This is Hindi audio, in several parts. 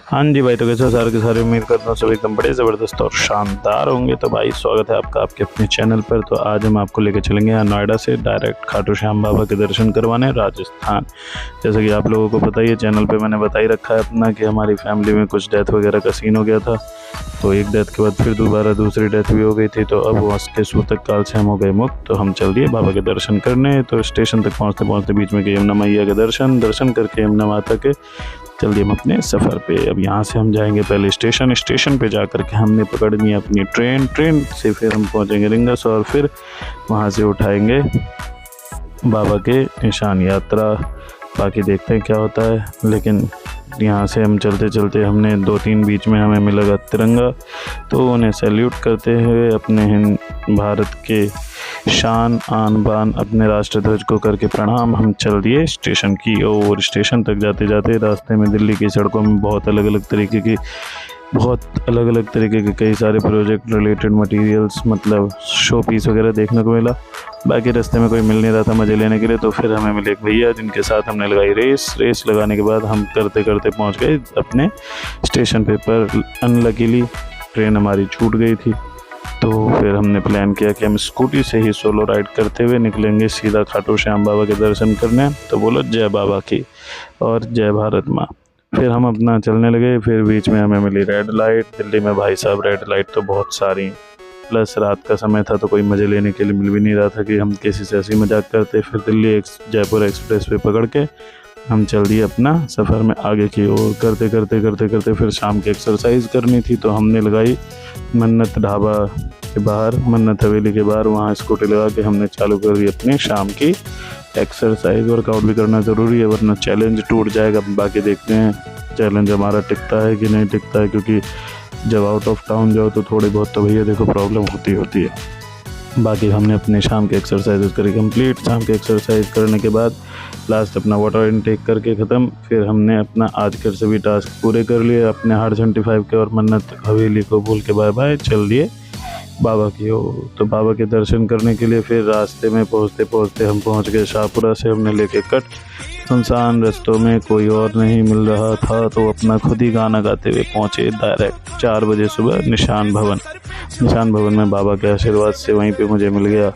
हाँ जी भाई, तो कैसे सारे के सारे उम्मीद करता हूँ सब एकदम बड़े ज़बरदस्त और शानदार होंगे। तो भाई स्वागत है आपका आपके अपने चैनल पर। तो आज हम आपको लेकर चलेंगे यहाँ नोएडा से डायरेक्ट खाटू श्याम बाबा के दर्शन करवाने राजस्थान। जैसे कि आप लोगों को पता ही है, चैनल पे मैंने बता ही रखा है अपना कि हमारी फैमिली में कुछ डेथ वगैरह का सीन हो गया था। तो एक डेथ के बाद फिर दोबारा दूसरी डेथ भी हो गई थी। तो अब उसके सूतक काल से हम हो गए मुक्त। तो हम चल दिए बाबा के दर्शन करने। तो स्टेशन तक पहुँचते पहुँचते बीच में गए यमुना मैया के दर्शन करके यमुना माता के चल दिए हम अपने सफ़र पे। अब यहाँ से हम जाएंगे पहले स्टेशन पे जा कर के हमने पकड़नी है अपनी ट्रेन से फिर हम पहुँचेंगे रिंगस और फिर वहाँ से उठाएंगे बाबा के निशान यात्रा। बाकी देखते हैं क्या होता है। लेकिन यहाँ से हम चलते चलते हमने 2-3 बीच में हमें मिलेगा तिरंगा, तो उन्हें सैल्यूट करते हुए अपने भारत के शान आन बान अपने राष्ट्र ध्वज को करके प्रणाम हम चल दिए स्टेशन की ओर। स्टेशन तक जाते जाते रास्ते में दिल्ली की सड़कों में बहुत अलग अलग तरीके के कई सारे प्रोजेक्ट रिलेटेड मटेरियल्स, मतलब शो पीस वगैरह देखने को मिला। बाकी रास्ते में कोई मिल नहीं रहा था मज़े लेने के लिए। तो फिर हमें मिले एक भैया जिनके साथ हमने लगाई रेस लगाने के बाद हम करते करते पहुंच गए अपने स्टेशन पे। पर अनलकीली ट्रेन हमारी छूट गई थी। तो फिर हमने प्लान किया कि हम स्कूटी से ही सोलो राइड करते हुए निकलेंगे सीधा खाटू श्याम बाबा के दर्शन करने। तो बोलो जय बाबा की और जय भारत माँ। फिर हम अपना चलने लगे। फिर बीच में हमें मिली रेड लाइट। दिल्ली में भाई साहब रेड लाइट तो बहुत सारी, प्लस रात का समय था तो कोई मज़े लेने के लिए मिल भी नहीं रहा था कि हम किसी से हंसी मजाक करते। फिर दिल्ली जयपुर एक्सप्रेस पे पकड़ के हम चल दिए अपना सफ़र में आगे की ओर। करते फिर शाम की एक्सरसाइज करनी थी। तो हमने लगाई मन्नत ढाबा के बाहर, मन्नत हवेली के बाहर, वहाँ स्कूटी लगा के हमने चालू कर दी अपनी शाम की एक्सरसाइज। वर्कआउट भी करना ज़रूरी है वरना चैलेंज टूट जाएगा। बाकी देखते हैं चैलेंज हमारा टिकता है कि नहीं टिकता है, क्योंकि जब आउट ऑफ टाउन जाओ तो थोड़ी बहुत तो भैया देखो प्रॉब्लम होती है। बाकी हमने अपने शाम के एक्सरसाइज करी कंप्लीट। शाम के एक्सरसाइज करने के बाद लास्ट अपना वाटर इनटेक करके ख़त्म। फिर हमने अपना आज कर सभी टास्क पूरे कर लिए अपने 875 के और मन्नत हवेली को बोल के बाय बाय चल दिए बाबा की ओर। तो बाबा के दर्शन करने के लिए फिर रास्ते में पहुँचते हम पहुँच गए शाहपुरा से। हमने लेके कट सुनसान रस्तों में कोई और नहीं मिल रहा था तो अपना खुद ही गाना गाते हुए पहुँचे डायरेक्ट 4 बजे सुबह निशान भवन में बाबा के आशीर्वाद से वहीं पे मुझे मिल गया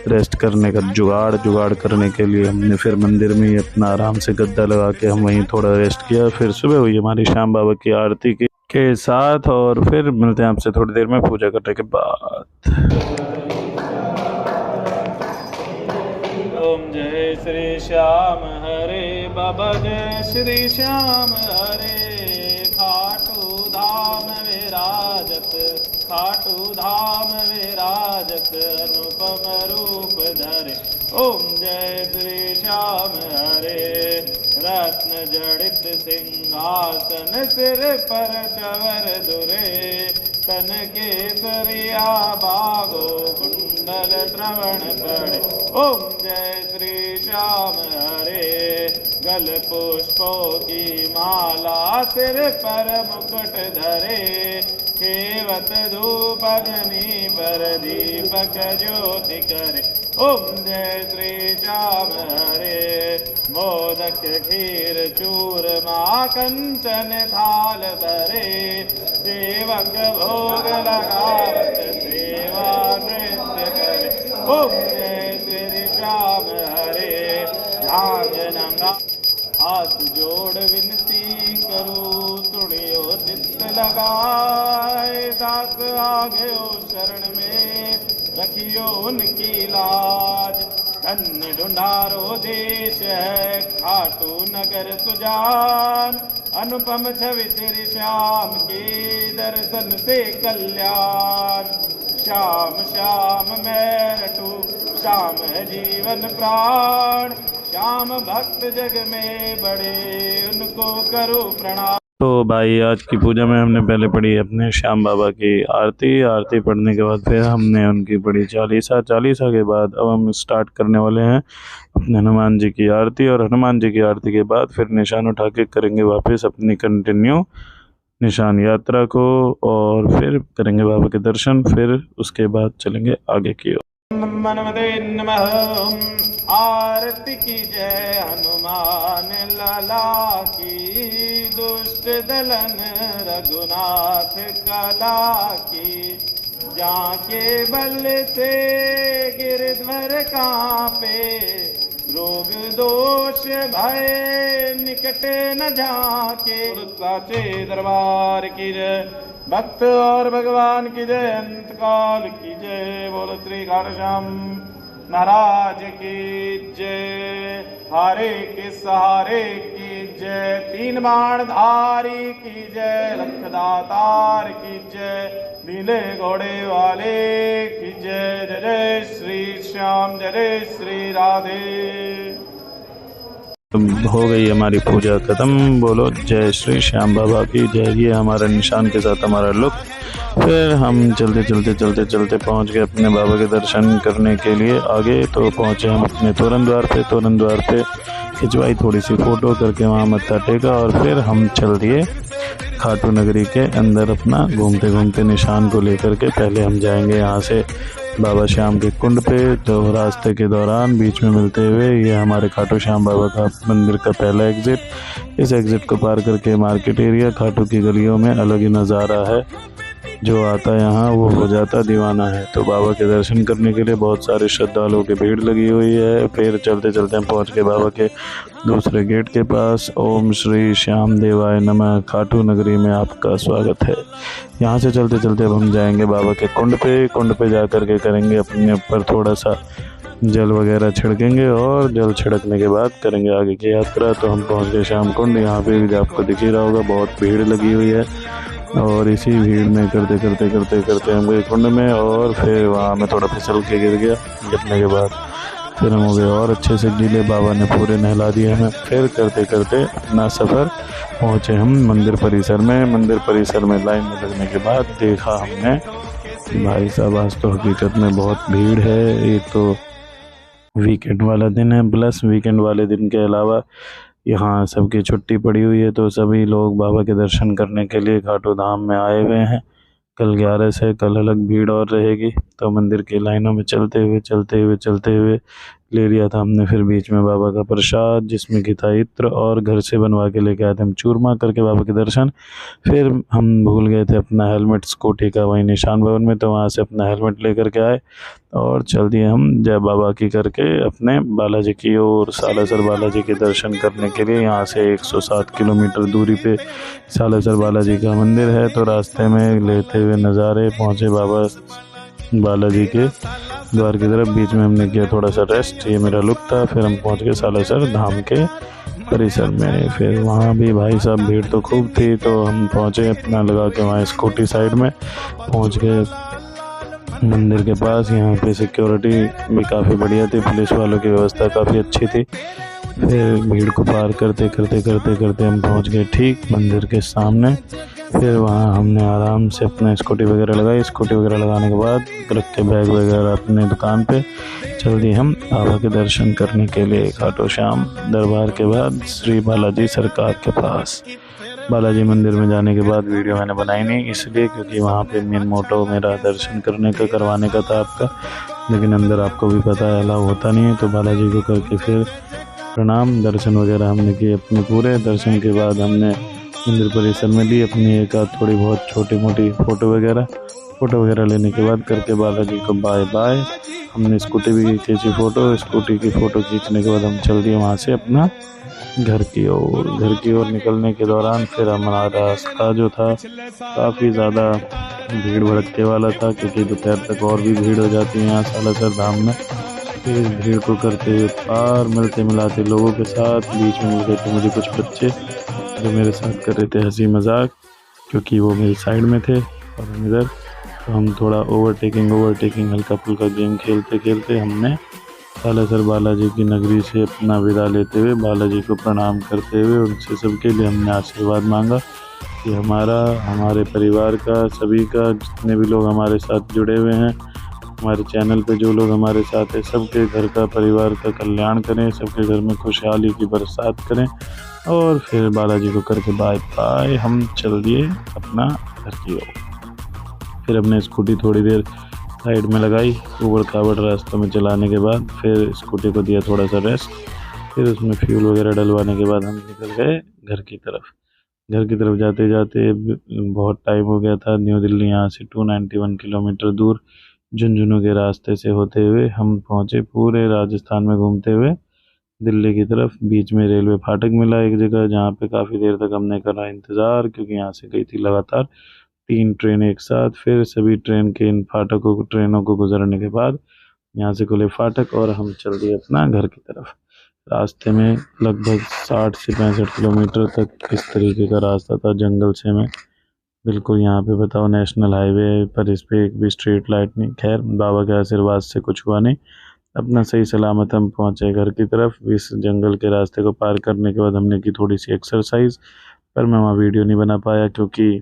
रेस्ट करने का जुगाड़ करने के लिए। हमने फिर मंदिर में ही अपना आराम से गद्दा लगा के हम वहीं थोड़ा रेस्ट किया। फिर सुबह हुई हमारी श्याम बाबा की आरती के साथ और फिर मिलते हैं आपसे थोड़ी देर में पूजा करने के बाद। ओम जय श्री श्याम हरे बाबा जय श्री श्याम हरे। खाटू धाम विराजत अनुपम रूप धरे। ओम जय श्री श्याम हरे। रत्न जड़ित सिंहासन सिर पर चवर दुरे। तन केसरिया बागो कुंडल श्रवण पड़े। ओम जय श्री श्याम हरे। गल पुष्पों की माला सिर पर मुकुट धरे। खेवत धूप अग्नि पर दीपक ज्योति करे। ओम जय श्री श्याम हरे। मोदक खीर चूरमा कंचन थाल भरे। सेवक भोग लगावत सेवा नृत्य करे। ओम जय श्री श्याम हरे। ध्यान नंगा हाथ जोड़ विनती करूँ सुनियो चित्त लगाए। दास आगे ओ शरण में रखियो उनकी लाज। धन्य ढूंढारो देश है खाटू नगर सुजान। अनुपम छवि श्री श्याम के दर्शन से कल्याण। श्याम श्याम मैं रटू श्याम है जीवन प्राण। श्याम भक्त जग में बड़े उनको करो प्रणाम। तो भाई आज की पूजा में हमने पहले पढ़ी अपने श्याम बाबा की आरती पढ़ने के बाद फिर हमने उनकी पढ़ी चालीसा के बाद अब हम स्टार्ट करने वाले हैं अपने हनुमान जी की आरती। और हनुमान जी की आरती के बाद फिर निशान उठा के करेंगे वापस अपनी कंटिन्यू निशान यात्रा को और फिर करेंगे बाबा के दर्शन। फिर उसके बाद चलेंगे आगे की ओर। हनुमते नमः। आरती की जय हनुमान लाला की, दुष्ट दलन रघुनाथ कला की। जाके बल से गिरधर कांपे, रोग दोष भय निकट न जाके। साचे दरबार की जय, भक्त और भगवान की जय, अंत काल की जय। बोलो श्री घनश्याम महाराज की जय। हारे के सहारे की जय, तीन बाण धारी की जय, लखदातार की जय, नीले घोड़े वाले की जय। जय जय श्री श्याम, जय जय श्री राधे। हो गई हमारी पूजा खत्म। बोलो जय श्री श्याम बाबा की जय। ये हमारा निशान के साथ हमारा लुक। फिर हम चलते पहुंच गए अपने बाबा के दर्शन करने के लिए। आगे तो पहुंचे हम अपने तोरण द्वार पे खिंचवाई थोड़ी सी फ़ोटो करके वहाँ मत्था टेका और फिर हम चल दिए खाटू नगरी के अंदर। अपना घूमते निशान को लेकर के पहले हम जाएंगे यहाँ से बाबा श्याम के कुंड पे। तो रास्ते के दौरान बीच में मिलते हुए ये हमारे खाटू श्याम बाबा का मंदिर का पहला एग्ज़िट। इस एग्ज़िट को पार करके मार्केट एरिया, खाटू की गलियों में अलग ही नज़ारा है। जो आता यहाँ वो हो जाता दीवाना है। तो बाबा के दर्शन करने के लिए बहुत सारे श्रद्धालुओं की भीड़ लगी हुई है। फिर चलते हम पहुँच गए बाबा के दूसरे गेट के पास। ओम श्री श्याम देवाय नमः, खाटू नगरी में आपका स्वागत है। यहाँ से चलते अब हम जाएंगे बाबा के कुंड पे जा कर के करेंगे अपने ऊपर थोड़ा सा जल वगैरह छिड़केंगे और जल छिड़कने के बाद करेंगे आगे की यात्रा। तो हम पहुँच गए श्याम कुंड। यहाँ पे भी आपको दिख ही रहा होगा बहुत भीड़ लगी हुई है। और इसी भीड़ में करते हम गए कुंड में और फिर वहाँ मैं थोड़ा फिसल के गिर गया। गिरने के बाद फिर हम हो गए और अच्छे से गीले। बाबा ने पूरे नहला दिए हमें। फिर करते अपना सफ़र पहुँचे हम मंदिर परिसर में। मंदिर परिसर में लाइन में लगने के बाद देखा हमने कि भाई साहब आज तो हकीकत में बहुत भीड़ है। एक तो वीकेंड वाला दिन है, प्लस वीकेंड वाले दिन के अलावा यहाँ सबकी छुट्टी पड़ी हुई है। तो सभी लोग बाबा के दर्शन करने के लिए खाटू धाम में आए हुए हैं। कल 11 से कल अलग भीड़ और रहेगी। तो मंदिर की लाइनों में चलते हुए ले लिया था हमने फिर बीच में बाबा का प्रसाद, जिसमें कि था इत्र, और घर से बनवा के लेके आए थे हम चूरमा करके बाबा के दर्शन। फिर हम भूल गए थे अपना हेलमेट स्कूटी का वहीं निशान भवन में, तो वहाँ से अपना हेलमेट लेकर के आए और चल दिए हम जय बाबा की करके अपने बालाजी की ओर। सालासर बालाजी के दर्शन करने के लिए यहाँ से 107 किलोमीटर दूरी पे सालासर बालाजी का मंदिर है। तो रास्ते में लेते हुए नज़ारे पहुँचे बाबा बालाजी के द्वार की तरफ। बीच में हमने किया थोड़ा सा रेस्ट, ये मेरा लुक था। फिर हम पहुंच गए सालासर धाम के परिसर में। फिर वहाँ भी भाई साहब भीड़ तो खूब थी। तो हम पहुंचे अपना लगा के वहाँ स्कूटी साइड में पहुंच गए मंदिर के पास। यहाँ पे सिक्योरिटी भी काफ़ी बढ़िया थी, पुलिस वालों की व्यवस्था काफ़ी अच्छी थी। फिर भीड़ को पार करते हम पहुँच गए ठीक मंदिर के सामने। फिर वहाँ हमने आराम से अपना स्कूटी वगैरह लगाई। स्कूटी वगैरह लगाने के बाद रख के बैग वगैरह अपने दुकान पे चल दिए हम बाबा के दर्शन करने के लिए खाटू श्याम दरबार के बाद श्री बालाजी सरकार के पास। बालाजी मंदिर में जाने के बाद वीडियो मैंने बनाई नहीं, इसलिए क्योंकि वहाँ पे मेन मोटो मेरा दर्शन करवाने का था आपका, लेकिन अंदर आपको भी पता है अलाउ होता नहीं है। तो बालाजी को करके फिर प्रणाम, दर्शन वगैरह हमने किए अपने पूरे। दर्शन के बाद हमने मंदिर परिसर में ली अपनी एक आध थोड़ी बहुत छोटी मोटी फ़ोटो वगैरह लेने के बाद करके बालाजी को बाय बाय। हमने स्कूटी भी खींची फ़ोटो। स्कूटी की फ़ोटो खींचने के बाद हम चल दिए वहाँ से अपना घर की ओर। निकलने के दौरान फिर हमारा रास्ता जो था काफ़ी ज़्यादा भीड़ भड़कने वाला था, क्योंकि दोपहर तक और भी भीड़ हो जाती है यहाँ सालासर धाम में। फिर इस भीड़ को करते हुए पार मिलते मिलाते लोगों के साथ बीच में मिल गए थे मुझे कुछ बच्चे जो मेरे साथ कर रहे थे हंसी मजाक, क्योंकि वो मेरी साइड में थे और हम इधर। तो हम थोड़ा ओवरटेकिंग हल्का फुल्का गेम खेलते हमने सालासर बालाजी की नगरी से अपना विदा लेते हुए बालाजी को प्रणाम करते हुए उनसे सबके लिए हमने आशीर्वाद मांगा कि हमारे परिवार का, सभी का, जितने भी लोग हमारे साथ जुड़े हुए हैं, हमारे चैनल पे जो लोग हमारे साथ हैं, सबके घर का, परिवार का कल्याण करें, सबके घर में खुशहाली की बरसात करें। और फिर बालाजी को करके बाय बाय हम चल दिए अपना घर की ओर। फिर हमने स्कूटी थोड़ी देर साइड में लगाई। ऊबड़ खाबड़ रास्तों में चलाने के बाद फिर स्कूटी को दिया थोड़ा सा रेस्ट। फिर उसमें फ्यूल वगैरह डलवाने के बाद हम निकल गए घर की तरफ। घर की तरफ जाते जाते बहुत टाइम हो गया था। न्यू दिल्ली यहाँ से 291 किलोमीटर दूर झुंझुनू के रास्ते से होते हुए हम पहुँचे, पूरे राजस्थान में घूमते हुए दिल्ली की तरफ। बीच में रेलवे फाटक मिला एक जगह, जहाँ पे काफ़ी देर तक हमने करा इंतज़ार, क्योंकि यहाँ से गई थी लगातार 3 ट्रेन एक साथ। फिर सभी ट्रेन के इन ट्रेनों को गुजरने के बाद यहाँ से खुले फाटक और हम चल दिए अपना घर की तरफ। रास्ते में लगभग 60 से 65 किलोमीटर तक इस तरीके का रास्ता था, जंगल से में बिल्कुल। यहाँ पे बताओ नेशनल हाईवे पर इस पे एक भी स्ट्रीट लाइट नहीं। खैर बाबा के आशीर्वाद से कुछ हुआ नहीं, अपना सही सलामत हम पहुँचे घर की तरफ। इस जंगल के रास्ते को पार करने के बाद हमने की थोड़ी सी एक्सरसाइज, पर मैं वहाँ वीडियो नहीं बना पाया, क्योंकि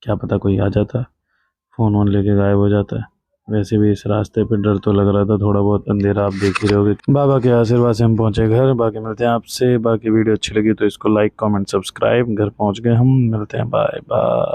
क्या पता कोई आ जाता, फ़ोन वोन लेके गायब हो जाता है। वैसे भी इस रास्ते पे डर तो लग रहा था थोड़ा बहुत, अंधेरा आप देख ही रहोगे। बाबा के आशीर्वाद से हम पहुँचे घर। बाकी मिलते हैं आपसे। बाकी वीडियो अच्छी लगी तो इसको लाइक कमेंट सब्सक्राइब। घर पहुँच गए हम, मिलते हैं, बाय बाय।